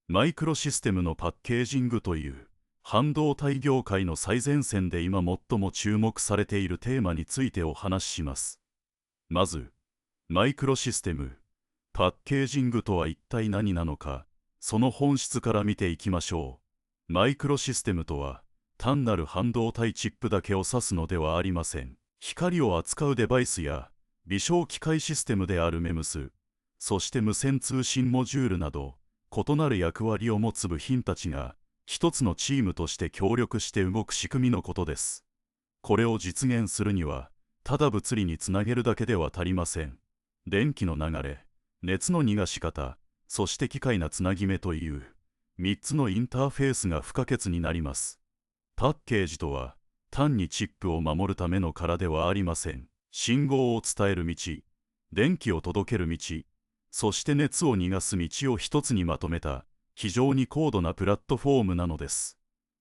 マイクロシステムのパッケージングという半導体業界の最前線で今最も注目されているテーマについてお話しします。まず、マイクロシステム、パッケージングとは一体何なのか、その本質から見ていきましょう。マイクロシステムとは、単なる半導体チップだけを指すのではありません。光を扱うデバイスや、微小機械システムであるMEMS、そして無線通信モジュールなど、異なる役割を持つ部品たちが、一つのチームとして協力して動く仕組みのことです。これを実現するには、ただ物理につなげるだけでは足りません。電気の流れ、熱の逃がし方、そして機械なつなぎ目という3つのインターフェースが不可欠になります。パッケージとは単にチップを守るための殻ではありません。信号を伝える道、電気を届ける道、そして熱を逃がす道を一つにまとめた非常に高度なプラットフォームなのです。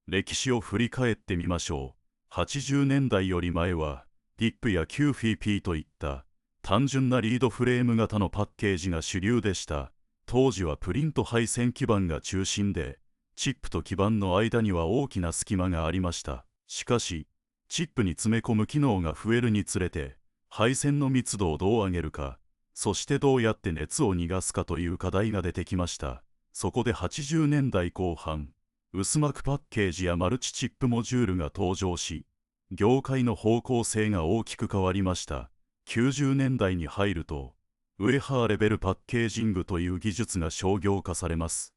歴史を振り返ってみましょう。80年代より前は DIP や QFP といった単純なリードフレーム型のパッケージが主流でした。当時はプリント配線基板が中心で、チップと基板の間には大きな隙間がありました。しかし、チップに詰め込む機能が増えるにつれて、配線の密度をどう上げるか、そしてどうやって熱を逃がすかという課題が出てきました。そこで80年代後半、薄膜パッケージやマルチチップモジュールが登場し、業界の方向性が大きく変わりました。90年代に入ると、ウェハーレベルパッケージングという技術が商業化されます。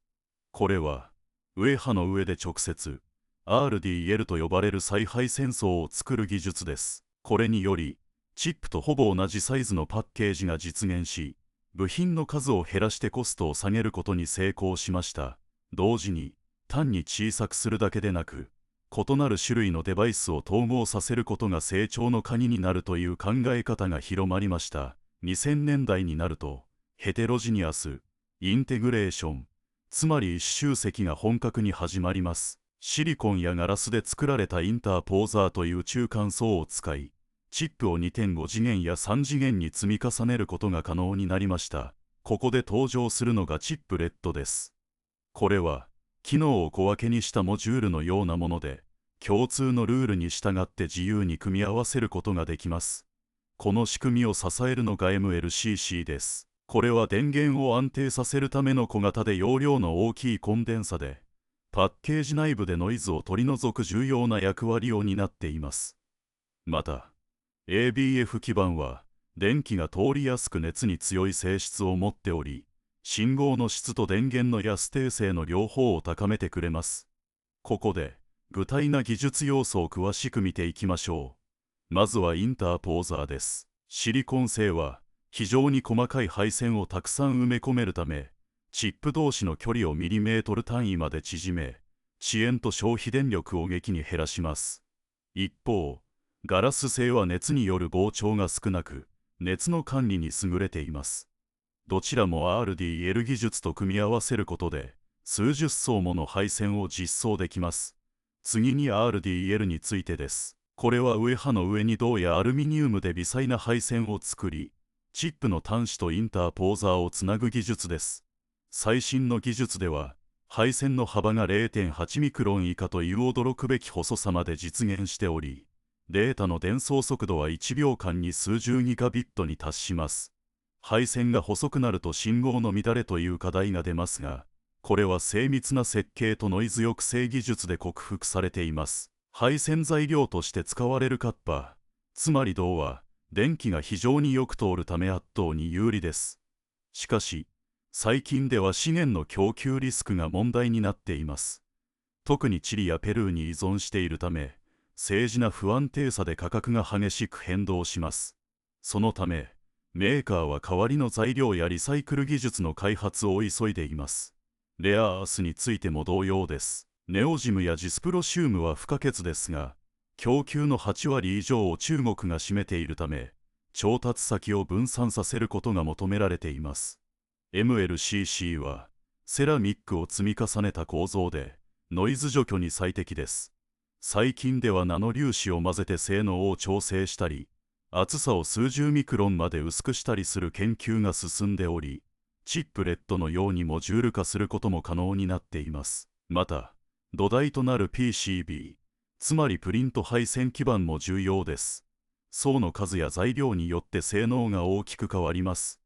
これは、ウェハの上で直接、RDL と呼ばれる再配線層を作る技術です。これにより、チップとほぼ同じサイズのパッケージが実現し、部品の数を減らしてコストを下げることに成功しました。同時に、単に小さくするだけでなく、異なる種類のデバイスを統合させることが成長の鍵になるという考え方が広まりました。2000年代になると、ヘテロジニアス、インテグレーション、つまり一集積が本格に始まります。シリコンやガラスで作られたインターポーザーという中間層を使い、チップを 2.5 次元や3次元に積み重ねることが可能になりました。ここで登場するのがチップレットです。これは、機能を小分けにしたモジュールのようなもので、共通のルールに従って自由に組み合わせることができます。この仕組みを支えるのが MLCC です。これは電源を安定させるための小型で容量の大きいコンデンサで、パッケージ内部でノイズを取り除く重要な役割を担っています。また、ABF 基板は、電気が通りやすく熱に強い性質を持っており、信号の質と電源の安定性の両方を高めてくれます。ここで、具体な技術要素を詳しく見ていきましょう。まずはインターポーザーです。シリコン製は、非常に細かい配線をたくさん埋め込めるため、チップ同士の距離をミリメートル単位まで縮め、遅延と消費電力を劇に減らします。一方、ガラス製は熱による膨張が少なく、熱の管理に優れています。どちらも RDL 技術と組み合わせることで、数十層もの配線を実装できます。次に RDL についてです。これはウェハの上に銅やアルミニウムで微細な配線を作り、チップの端子とインターポーザーをつなぐ技術です。最新の技術では、配線の幅が 0.8 ミクロン以下という驚くべき細さまで実現しており、データの伝送速度は1秒間に数十ギガビットに達します。配線が細くなると信号の乱れという課題が出ますが、これは精密な設計とノイズ抑制技術で克服されています。配線材料として使われるカッパー、つまり銅は、電気が非常によく通るため圧倒に有利です。しかし、最近では資源の供給リスクが問題になっています。特にチリやペルーに依存しているため、政治な不安定さで価格が激しく変動します。そのため、メーカーは代わりの材料やリサイクル技術の開発を急いでいます。レアアースについても同様です。ネオジムやジスプロシウムは不可欠ですが、供給の8割以上を中国が占めているため、調達先を分散させることが求められています。MLCC は、セラミックを積み重ねた構造で、ノイズ除去に最適です。最近ではナノ粒子を混ぜて性能を調整したり、厚さを数十ミクロンまで薄くしたりする研究が進んでおり、チップレットのようにモジュール化することも可能になっています。また、土台となる PCB、つまりプリント配線基板も重要です。層の数や材料によって性能が大きく変わります。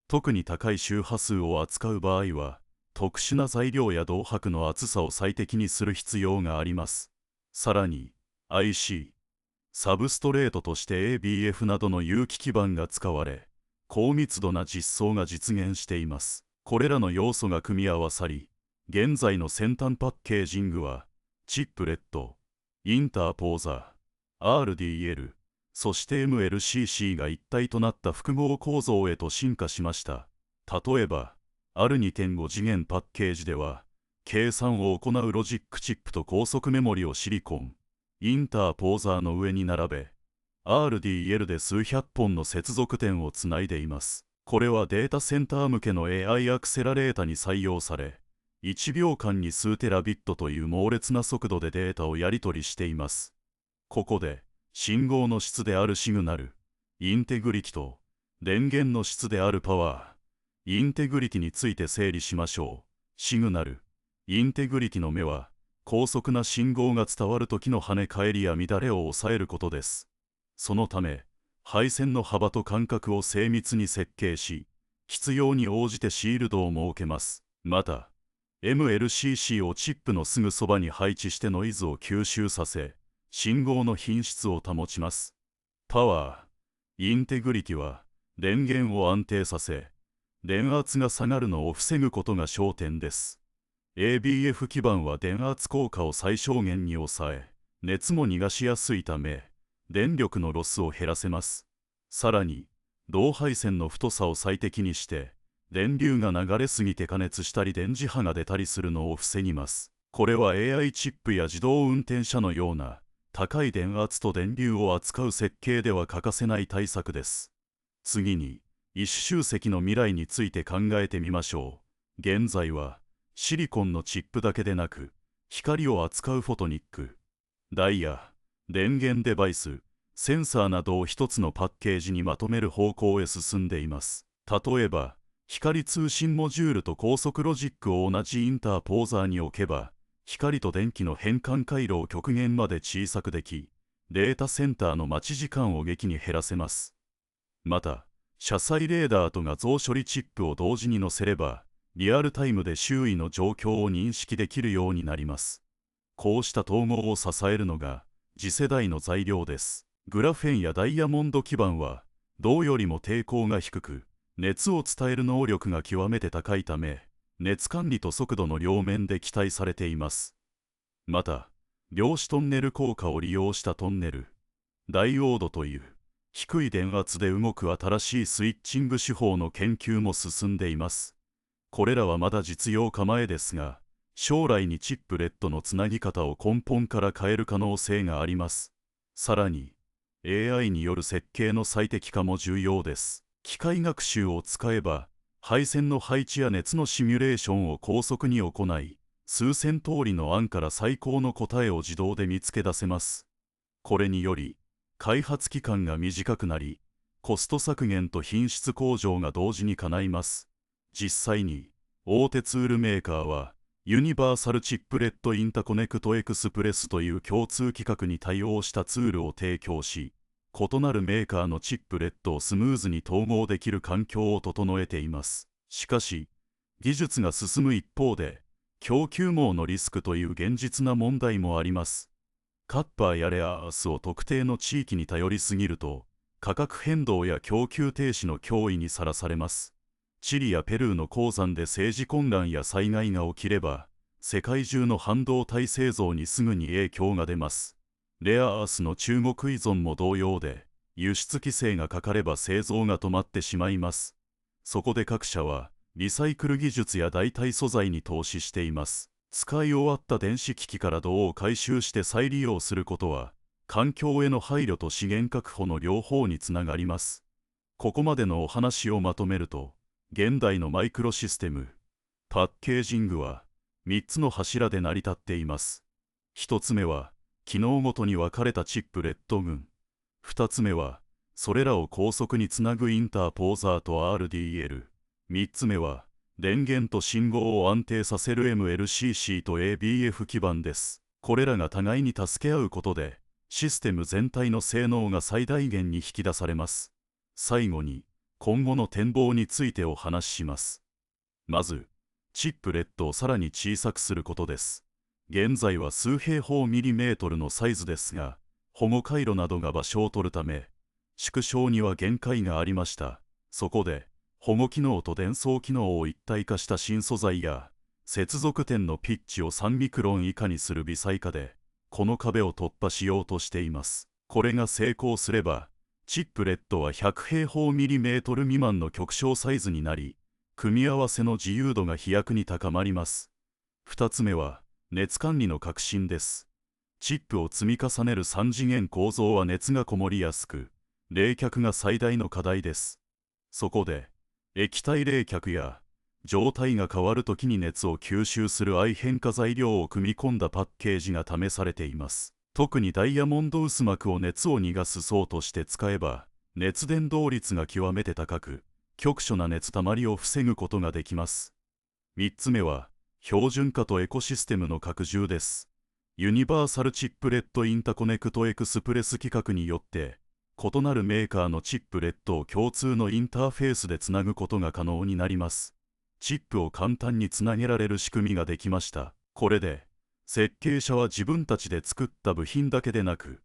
特に高い周波数を扱う場合は、特殊な材料や銅箔の厚さを最適にする必要があります。さらに、IC、サブストレートとして ABF などの有機基板が使われ、高密度な実装が実現しています。これらの要素が組み合わさり、現在の先端パッケージングは、チップレット、インターポーザー、RDL、そして MLCC が一体となった複合構造へと進化しました。例えば、ある 2.5 次元パッケージでは、計算を行うロジックチップと高速メモリをシリコン、インターポーザーの上に並べ、RDL で数百本の接続点をつないでいます。これはデータセンター向けの AI アクセラレータに採用され、1秒間に数テラビットという猛烈な速度でデータをやり取りしています。ここで、信号の質であるシグナル、インテグリティと、電源の質であるパワー、インテグリティについて整理しましょう。シグナル、インテグリティの目は、高速な信号が伝わる時の跳ね返りや乱れを抑えることです。そのため、配線の幅と間隔を精密に設計し、必要に応じてシールドを設けます。また、MLCC をチップのすぐそばに配置してノイズを吸収させ、信号の品質を保ちます。パワー、インテグリティは、電源を安定させ、電圧が下がるのを防ぐことが焦点です。ABF 基板は電圧効果を最小限に抑え、熱も逃がしやすいため、電力のロスを減らせます。さらに、銅配線の太さを最適にして、電流が流れすぎて加熱したり電磁波が出たりするのを防ぎます。これは AI チップや自動運転車のような高い電圧と電流を扱う設計では欠かせない対策です。次に、異種集積の未来について考えてみましょう。現在は、シリコンのチップだけでなく、光を扱うフォトニック、ダイヤ、電源デバイス、センサーなどを一つのパッケージにまとめる方向へ進んでいます。例えば、光通信モジュールと高速ロジックを同じインターポーザーに置けば、光と電気の変換回路を極限まで小さくでき、データセンターの待ち時間を劇に減らせます。また、車載レーダーと画像処理チップを同時に載せれば、リアルタイムで周囲の状況を認識できるようになります。こうした統合を支えるのが、次世代の材料です。グラフェンやダイヤモンド基板は、銅よりも抵抗が低く、熱を伝える能力が極めて高いため、熱管理と速度の両面で期待されています。また、量子トンネル効果を利用したトンネル、ダイオードという、低い電圧で動く新しいスイッチング手法の研究も進んでいます。これらはまだ実用化前ですが、将来にチップレットのつなぎ方を根本から変える可能性があります。さらに、AI による設計の最適化も重要です。機械学習を使えば、配線の配置や熱のシミュレーションを高速に行い、数千通りの案から最高の答えを自動で見つけ出せます。これにより、開発期間が短くなり、コスト削減と品質向上が同時に叶います。実際に、大手ツールメーカーは、ユニバーサルチップレットインタコネクトエクスプレスという共通規格に対応したツールを提供し、異なるメーカーのチップレットをスムーズに統合できる環境を整えています。しかし、技術が進む一方で、供給網のリスクという現実な問題もあります。カッパーやレアアースを特定の地域に頼りすぎると、価格変動や供給停止の脅威にさらされます。チリやペルーの鉱山で政治混乱や災害が起きれば、世界中の半導体製造にすぐに影響が出ます。レアアースの中国依存も同様で、輸出規制がかかれば製造が止まってしまいます。そこで各社は、リサイクル技術や代替素材に投資しています。使い終わった電子機器から銅を回収して再利用することは、環境への配慮と資源確保の両方につながります。ここまでのお話をまとめると、現代のマイクロシステム、パッケージングは3つの柱で成り立っています。1つ目は、機能ごとに分かれたチップレット群。2つ目は、それらを高速につなぐインターポーザーと RDL。3つ目は、電源と信号を安定させる MLCC と ABF 基板です。これらが互いに助け合うことで、システム全体の性能が最大限に引き出されます。最後に、今後の展望についてお話しします。まず、チップレットをさらに小さくすることです。現在は数平方ミリメートルのサイズですが、保護回路などが場所を取るため、縮小には限界がありました。そこで、保護機能と伝送機能を一体化した新素材や、接続点のピッチを3ミクロン以下にする微細化で、この壁を突破しようとしています。これが成功すれば、チップレットは100平方ミリメートル未満の極小サイズになり、組み合わせの自由度が飛躍に高まります。2つ目は、熱管理の革新です。チップを積み重ねる3次元構造は熱がこもりやすく、冷却が最大の課題です。そこで、液体冷却や、状態が変わるときに熱を吸収する相変化材料を組み込んだパッケージが試されています。特にダイヤモンド薄膜を熱を逃がす層として使えば、熱伝導率が極めて高く、局所な熱たまりを防ぐことができます。3つ目は、標準化とエコシステムの拡充です。ユニバーサルチップレットインタコネクトエクスプレス規格によって、異なるメーカーのチップレットを共通のインターフェースでつなぐことが可能になります。チップを簡単につなげられる仕組みができました。これで、設計者は自分たちで作った部品だけでなく、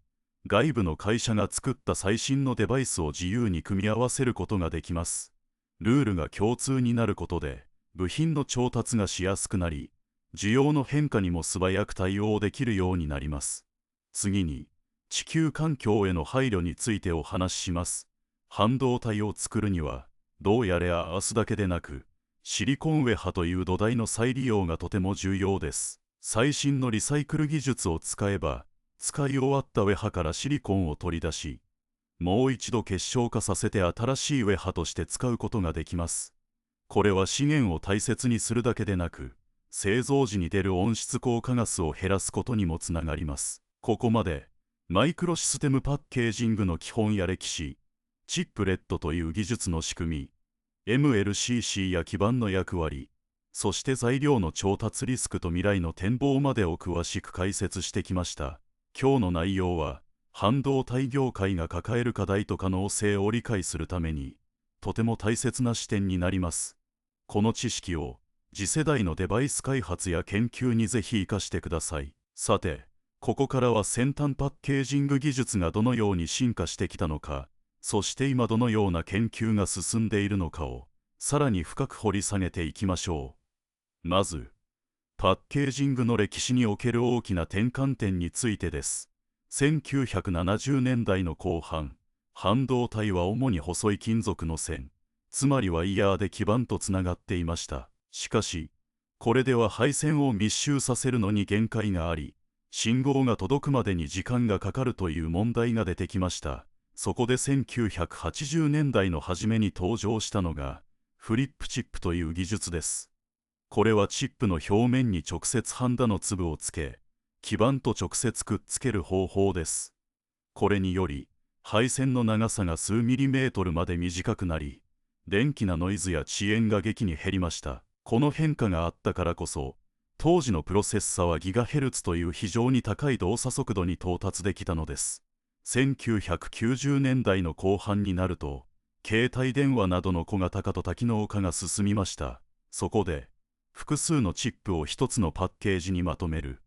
外部の会社が作った最新のデバイスを自由に組み合わせることができます。ルールが共通になることで、部品の調達がしやすくなり、需要の変化にも素早く対応できるようになります。次に、地球環境への配慮についてお話しします。半導体を作るには、銅やレアアースだけでなく、シリコンウェハという土台の再利用がとても重要です。最新のリサイクル技術を使えば、使い終わったウェハからシリコンを取り出し、もう一度結晶化させて新しいウェハとして使うことができます。これは資源を大切にするだけでなく、製造時に出る温室効果ガスを減らすことにもつながります。ここまで、マイクロシステムパッケージングの基本や歴史、チップレットという技術の仕組み、MLCC や基板の役割、そして材料の調達リスクと未来の展望までを詳しく解説してきました。今日の内容は、半導体業界が抱える課題と可能性を理解するために、とても大切な視点になります。この知識を、次世代のデバイス開発や研究にぜひ活かしてください。さて、ここからは先端パッケージング技術がどのように進化してきたのか、そして今どのような研究が進んでいるのかを、さらに深く掘り下げていきましょう。まず、パッケージングの歴史における大きな転換点についてです。1970年代の後半、半導体は主に細い金属の線、つまりワイヤーで基板とつながっていました。しかし、これでは配線を密集させるのに限界があり、信号が届くまでに時間がかかるという問題が出てきました。そこで1980年代の初めに登場したのが、フリップチップという技術です。これはチップの表面に直接ハンダの粒をつけ、基板と直接くっつける方法です。これにより、配線の長さが数ミリメートルまで短くなり、電気なノイズや遅延が劇に減りました。この変化があったからこそ、当時のプロセッサはギガヘルツという非常に高い動作速度に到達できたのです。1990年代の後半になると、携帯電話などの小型化と多機能化が進みました。そこで、複数のチップを一つのパッケージにまとめる、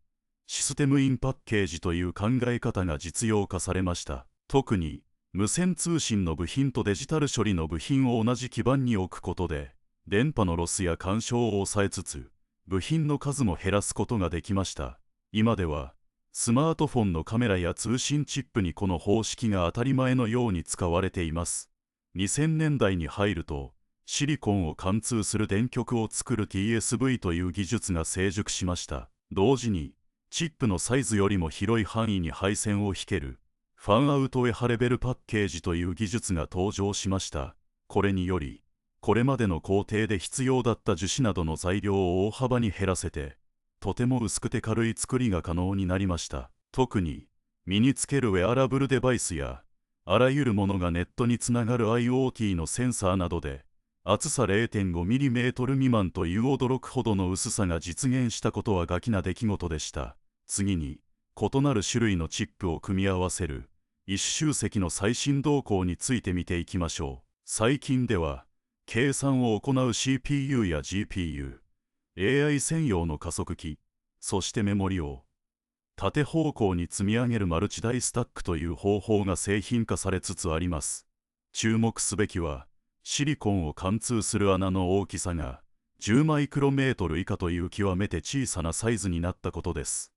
システムインパッケージという考え方が実用化されました。特に、無線通信の部品とデジタル処理の部品を同じ基板に置くことで、電波のロスや干渉を抑えつつ、部品の数も減らすことができました。今では、スマートフォンのカメラや通信チップにこの方式が当たり前のように使われています。2000年代に入ると、シリコンを貫通する電極を作る TSV という技術が成熟しました。同時に、チップのサイズよりも広い範囲に配線を引ける、ファンアウトウェハレベルパッケージという技術が登場しました。これにより、これまでの工程で必要だった樹脂などの材料を大幅に減らせて、とても薄くて軽い作りが可能になりました。特に、身につけるウェアラブルデバイスや、あらゆるものがネットにつながる IoT のセンサーなどで、厚さ 0.5mm 未満という驚くほどの薄さが実現したことは餓鬼な出来事でした。次に、異なる種類のチップを組み合わせる一集積の最新動向について見ていきましょう。最近では、計算を行う CPU や GPU、AI 専用の加速器、そしてメモリを縦方向に積み上げるマルチダイスタックという方法が製品化されつつあります。注目すべきは、シリコンを貫通する穴の大きさが10マイクロメートル以下という極めて小さなサイズになったことです。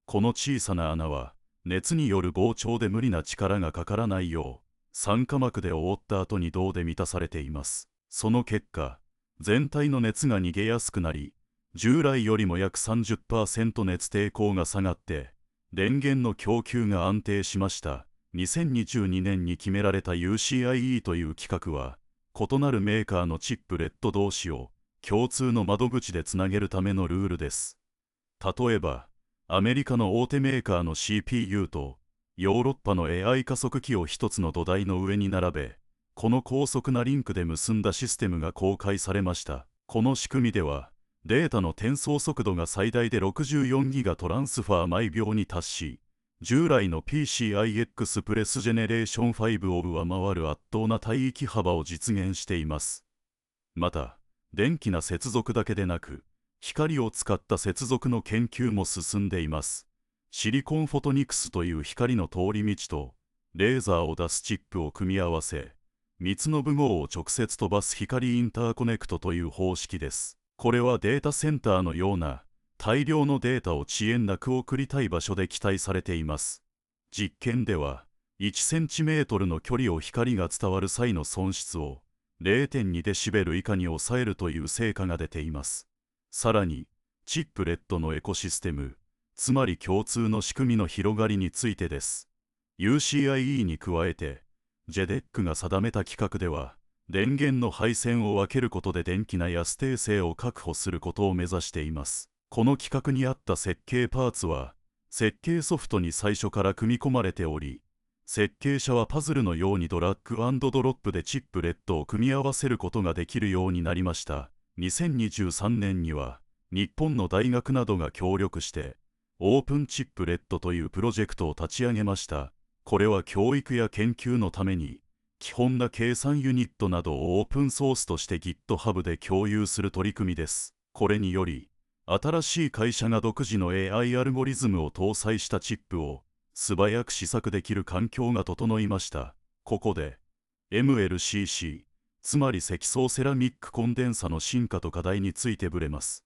この小さな穴は、熱による膨張で無理な力がかからないよう、酸化膜で覆った後に銅で満たされています。その結果、全体の熱が逃げやすくなり、従来よりも約 30% 熱抵抗が下がって、電源の供給が安定しました。2022年に決められた UCIe という規格は、異なるメーカーのチップレット同士を共通の窓口でつなげるためのルールです。例えば、アメリカの大手メーカーの CPU とヨーロッパの AI 加速器を一つの土台の上に並べ、この高速なリンクで結んだシステムが公開されました。この仕組みでは、データの転送速度が最大で64ギガトランスファー毎秒に達し、従来の PCI Express Generation 5を上回る圧倒な帯域幅を実現しています。また、電気な接続だけでなく、光を使った接続の研究も進んでいます。シリコンフォトニクスという光の通り道と、レーザーを出すチップを組み合わせ、3つの符号を直接飛ばす光インターコネクトという方式です。これはデータセンターのような、大量のデータを遅延なく送りたい場所で期待されています。実験では、1センチメートルの距離を光が伝わる際の損失を 0.2 デシベル以下に抑えるという成果が出ています。さらに、チップレットのエコシステム、つまり共通の仕組みの広がりについてです。UCIe に加えて、JEDEC が定めた規格では、電源の配線を分けることで電気な安定性を確保することを目指しています。この規格に合った設計パーツは、設計ソフトに最初から組み込まれており、設計者はパズルのようにドラッグ&ドロップでチップレットを組み合わせることができるようになりました。2023年には、日本の大学などが協力して、オープンチップレットというプロジェクトを立ち上げました。これは教育や研究のために、基本な計算ユニットなどをオープンソースとして GitHub で共有する取り組みです。これにより、新しい会社が独自の AI アルゴリズムを搭載したチップを素早く試作できる環境が整いました。ここで MLCC、つまり積層セラミックコンデンサの進化と課題について触れます。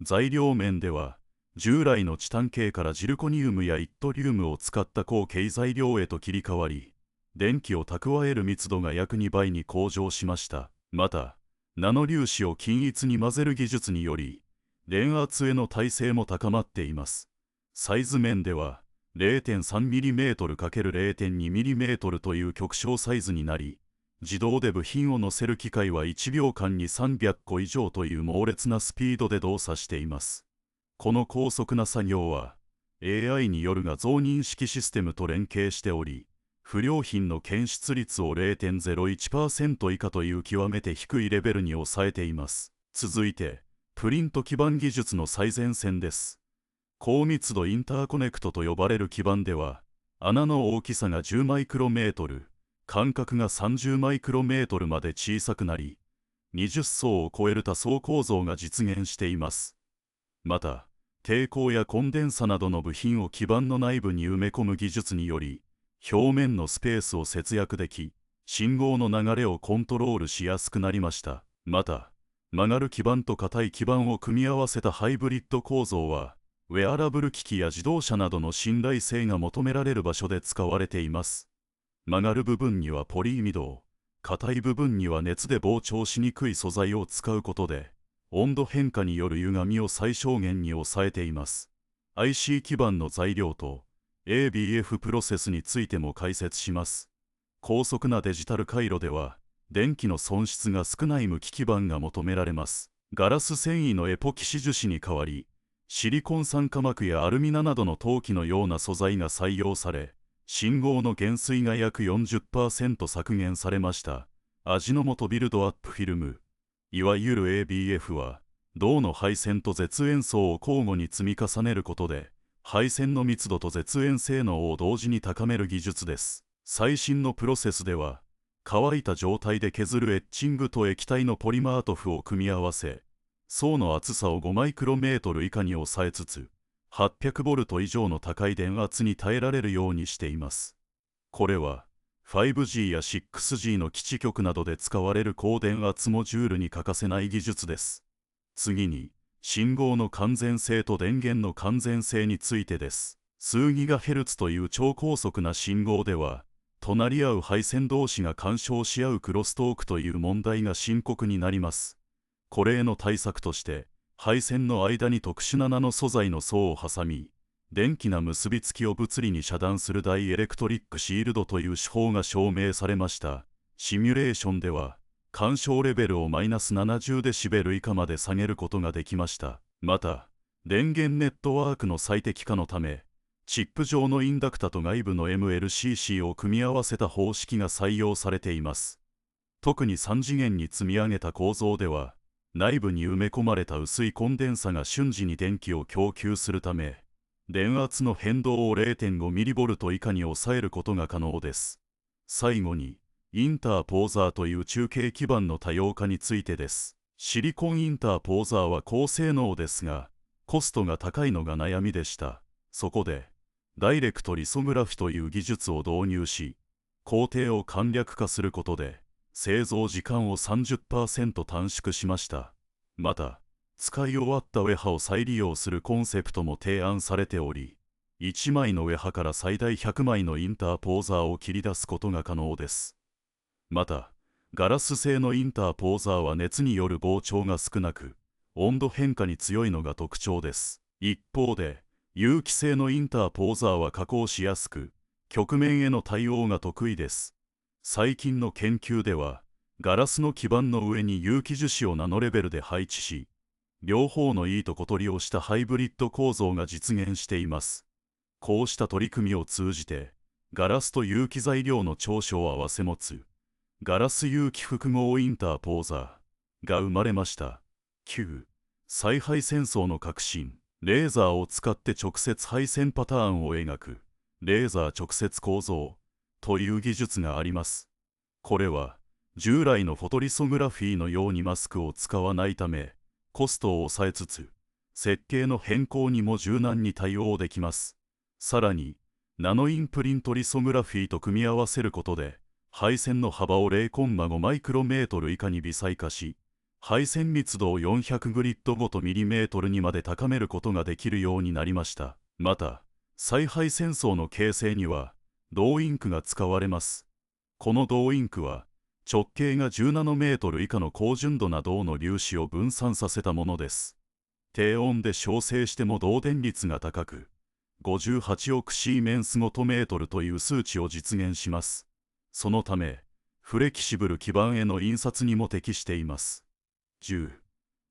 材料面では、従来のチタン系からジルコニウムやイットリウムを使った高経材料へと切り替わり、電気を蓄える密度が約2倍に向上しました。また、ナノ粒子を均一に混ぜる技術により、電圧への耐性も高まっています。サイズ面では 0.3mm×0.2mm という極小サイズになり、自動で部品を載せる機械は1秒間に300個以上という猛烈なスピードで動作しています。この高速な作業は AI による画像認識システムと連携しており、不良品の検出率を 0.01% 以下という極めて低いレベルに抑えています。続いて、プリント基板技術の最前線です。高密度インターコネクトと呼ばれる基板では、穴の大きさが10マイクロメートル、間隔が30マイクロメートルまで小さくなり、20層を超える多層構造が実現しています。また、抵抗やコンデンサなどの部品を基板の内部に埋め込む技術により、表面のスペースを節約でき、信号の流れをコントロールしやすくなりました。また、曲がる基板と硬い基板を組み合わせたハイブリッド構造は、ウェアラブル機器や自動車などの信頼性が求められる場所で使われています。曲がる部分にはポリイミドを、硬い部分には熱で膨張しにくい素材を使うことで、温度変化による歪みを最小限に抑えています。IC 基板の材料と ABF プロセスについても解説します。高速なデジタル回路では、電気の損失が少ない無機基板が求められます。ガラス繊維のエポキシ樹脂に代わり、シリコン酸化膜やアルミナなどの陶器のような素材が採用され、信号の減衰が約 40% 削減されました。味の素ビルドアップフィルム、いわゆる ABF は、銅の配線と絶縁層を交互に積み重ねることで、配線の密度と絶縁性能を同時に高める技術です。最新のプロセスでは、乾いた状態で削るエッチングと液体のポリマートフを組み合わせ、層の厚さを5マイクロメートル以下に抑えつつ、800ボルト以上の高い電圧に耐えられるようにしています。これは、5G や 6G の基地局などで使われる高電圧モジュールに欠かせない技術です。次に、信号の完全性と電源の完全性についてです。数ギガヘルツという超高速な信号では、隣り合う配線同士が干渉し合うクロストークという問題が深刻になります。これへの対策として、配線の間に特殊なナノ素材の層を挟み、電気な結びつきを物理に遮断するダイエレクトリックシールドという手法が証明されました。シミュレーションでは、干渉レベルをマイナス70デシベル以下まで下げることができました。また、電源ネットワークの最適化のため、チップ上のインダクタと外部の MLCC を組み合わせた方式が採用されています。特に3次元に積み上げた構造では、内部に埋め込まれた薄いコンデンサが瞬時に電気を供給するため、電圧の変動を 0.5mV 以下に抑えることが可能です。最後に、インターポーザーという中継基板の多様化についてです。シリコンインターポーザーは高性能ですが、コストが高いのが悩みでした。そこで、ダイレクトリソグラフィという技術を導入し、工程を簡略化することで、製造時間を 30% 短縮しました。また、使い終わったウェハを再利用するコンセプトも提案されており、1枚のウェハから最大100枚のインターポーザーを切り出すことが可能です。また、ガラス製のインターポーザーは熱による膨張が少なく、温度変化に強いのが特徴です。一方で、有機製のインターポーザーは加工しやすく、曲面への対応が得意です。最近の研究では、ガラスの基板の上に有機樹脂をナノレベルで配置し、両方のいいとこ取りをしたハイブリッド構造が実現しています。こうした取り組みを通じて、ガラスと有機材料の長所を併せ持つ、ガラス有機複合インターポーザーが生まれました。9. 再配線層の革新。レーザーを使って直接配線パターンを描く、レーザー直接構造という技術があります。これは、従来のフォトリソグラフィーのようにマスクを使わないため、コストを抑えつつ、設計の変更にも柔軟に対応できます。さらに、ナノインプリントリソグラフィーと組み合わせることで、配線の幅を 0.5 マイクロメートル以下に微細化し、配線密度を400グリッドごとミリメートルにまで高めることができるようになりました。また、再配線層の形成には、銅インクが使われます。この銅インクは、直径が10ナノメートル以下の高純度な銅の粒子を分散させたものです。低温で焼成しても導電率が高く、58億シーメンスごとメートルという数値を実現します。そのため、フレキシブル基板への印刷にも適しています。10.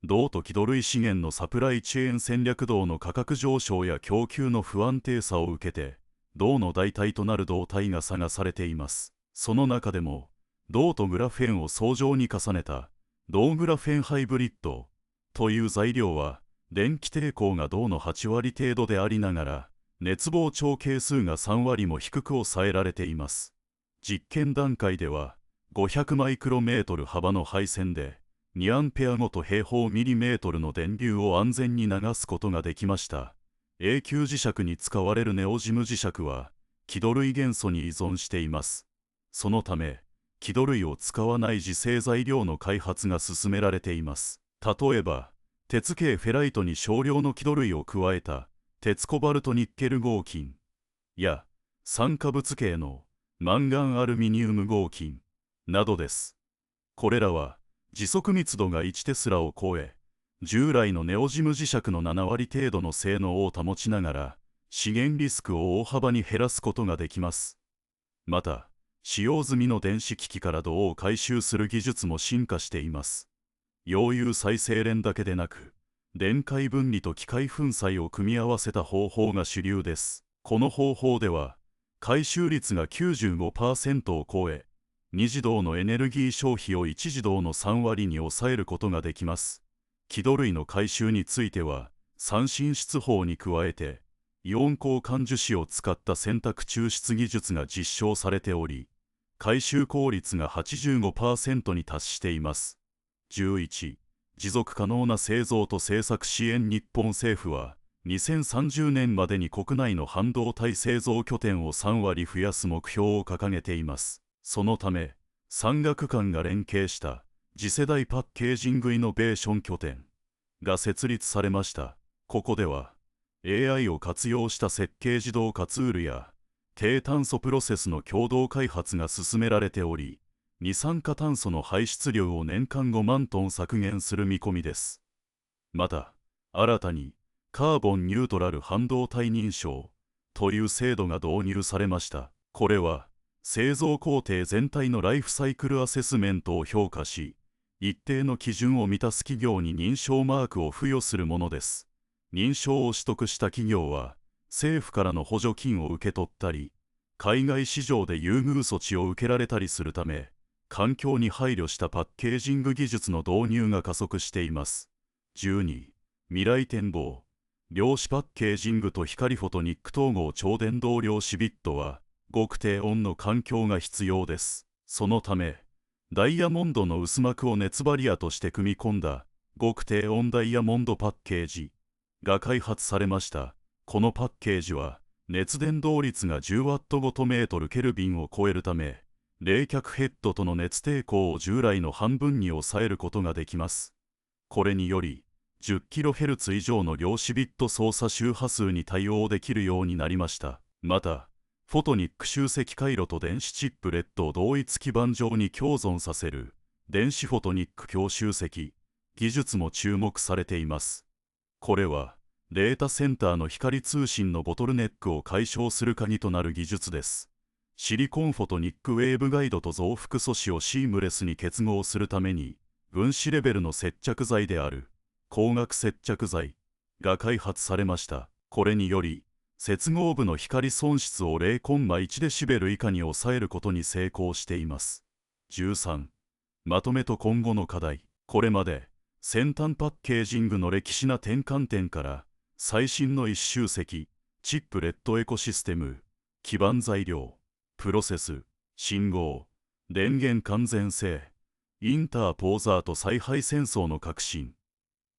銅と輝土類資源のサプライチェーン戦略。銅の価格上昇や供給の不安定さを受けて、銅の代替となる銅体が探されています。その中でも、銅とグラフェンを相乗に重ねた、銅グラフェンハイブリッドという材料は、電気抵抗が銅の8割程度でありながら、熱膨張係数が3割も低く抑えられています。実験段階では、500マイクロメートル幅の配線で、2アンペアごと平方ミリメートルの電流を安全に流すことができました。永久磁石に使われるネオジム磁石は、輝土類元素に依存しています。そのため、輝土類を使わない次世材料の開発が進められています。例えば、鉄系フェライトに少量の輝土類を加えた、鉄コバルトニッケル合金や、酸化物系のマンガンアルミニウム合金などです。これらは、時速密度が1テスラを超え、従来のネオジム磁石の7割程度の性能を保ちながら、資源リスクを大幅に減らすことができます。また、使用済みの電子機器から銅を回収する技術も進化しています。溶融再精錬だけでなく、電解分離と機械粉砕を組み合わせた方法が主流です。この方法では、回収率が 95% を超え、2自動のエネルギー消費を1自動の3割に抑えることができます。気土類の回収については、三進出法に加えて、イオン交換樹脂を使った洗濯抽出技術が実証されており、回収効率が 85% に達しています。11、持続可能な製造と製作支援。日本政府は、2030年までに国内の半導体製造拠点を3割増やす目標を掲げています。そのため、産学官が連携した次世代パッケージングイノベーション拠点が設立されました。ここでは、AI を活用した設計自動化ツールや低炭素プロセスの共同開発が進められており、二酸化炭素の排出量を年間5万トン削減する見込みです。また、新たにカーボンニュートラル半導体認証という制度が導入されました。これは、製造工程全体のライフサイクルアセスメントを評価し、一定の基準を満たす企業に認証マークを付与するものです。認証を取得した企業は、政府からの補助金を受け取ったり、海外市場で優遇措置を受けられたりするため、環境に配慮したパッケージング技術の導入が加速しています。12、未来展望。量子パッケージングと光フォトニック統合超電導量子ビットは、極低温の環境が必要です。そのため、ダイヤモンドの薄膜を熱バリアとして組み込んだ極低温ダイヤモンドパッケージが開発されました。このパッケージは熱伝導率が 10W ごとメートルケルビンを超えるため、冷却ヘッドとの熱抵抗を従来の半分に抑えることができます。これにより 10kHz 以上の量子ビット操作周波数に対応できるようになりました。また、フォトニック集積回路と電子チップレットを同一基板上に共存させる電子フォトニック共集積技術も注目されています。これはデータセンターの光通信のボトルネックを解消する鍵となる技術です。シリコンフォトニックウェーブガイドと増幅素子をシームレスに結合するために、分子レベルの接着剤である光学接着剤が開発されました。これにより、接合部の光損失を 0.1 デシベル以下に抑えることに成功しています。13、まとめと今後の課題。これまで、先端パッケージングの歴史な転換点から、最新の一集積、チップレットエコシステム、基板材料、プロセス、信号、電源完全性、インターポーザーと采配戦争の革新、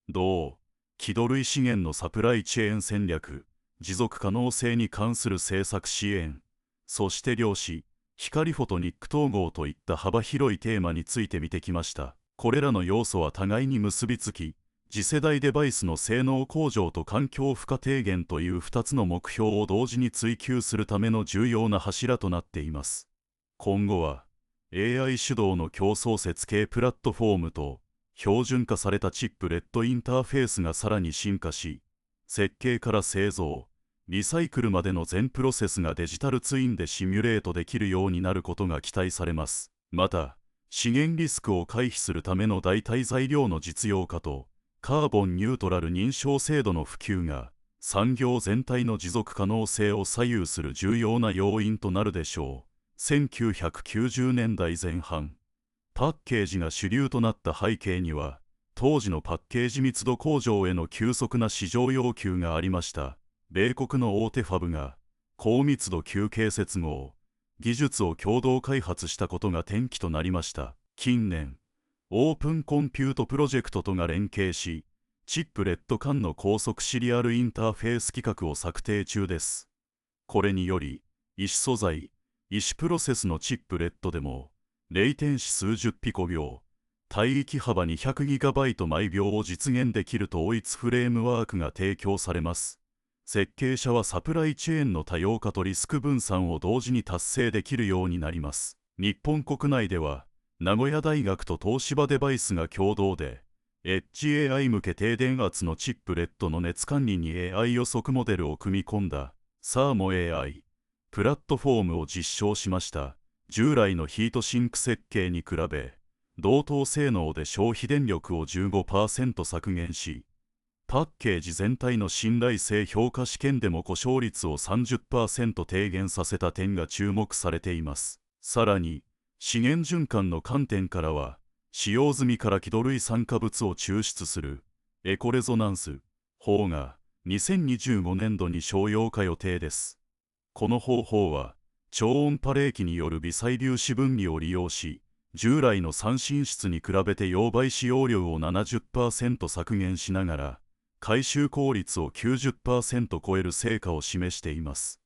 銅、気土類資源のサプライチェーン戦略、持続可能性に関する政策支援、そして量子、光フォトニック統合といった幅広いテーマについて見てきました。これらの要素は互いに結びつき、次世代デバイスの性能向上と環境負荷低減という2つの目標を同時に追求するための重要な柱となっています。今後は、AI 主導の競争設計プラットフォームと、標準化されたチップレットインターフェースがさらに進化し、設計から製造、リサイクルまでの全プロセスがデジタルツインでシミュレートできるようになることが期待されます。また、資源リスクを回避するための代替材料の実用化と、カーボンニュートラル認証制度の普及が、産業全体の持続可能性を左右する重要な要因となるでしょう。1990年代前半、パッケージが主流となった背景には、当時のパッケージ密度向上への急速な市場要求がありました。米国の大手ファブが高密度球形接合技術を共同開発したことが転機となりました。近年、オープンコンピュートプロジェクトとが連携し、チップレット間の高速シリアルインターフェース規格を策定中です。これにより、異種素材、異種プロセスのチップレットでも、レイテンシ数十ピコ秒、帯域幅 200GB 毎秒を実現できる統一フレームワークが提供されます。設計者はサプライチェーンの多様化とリスク分散を同時に達成できるようになります。日本国内では、名古屋大学と東芝デバイスが共同で、エッジ AI 向け低電圧のチップレットの熱管理に AI 予測モデルを組み込んだ、サーモ AI、プラットフォームを実証しました。従来のヒートシンク設計に比べ、同等性能で消費電力を 15% 削減し、パッケージ全体の信頼性評価試験でも故障率を 30% 低減させた点が注目されています。さらに、資源循環の観点からは、使用済みから気土類酸化物を抽出するエコレゾナンス法が2025年度に商用化予定です。この方法は、超音波冷気による微細粒子分離を利用し、従来の酸性質に比べて溶媒使用量を 70% 削減しながら、回収効率を 90% 超える成果を示しています。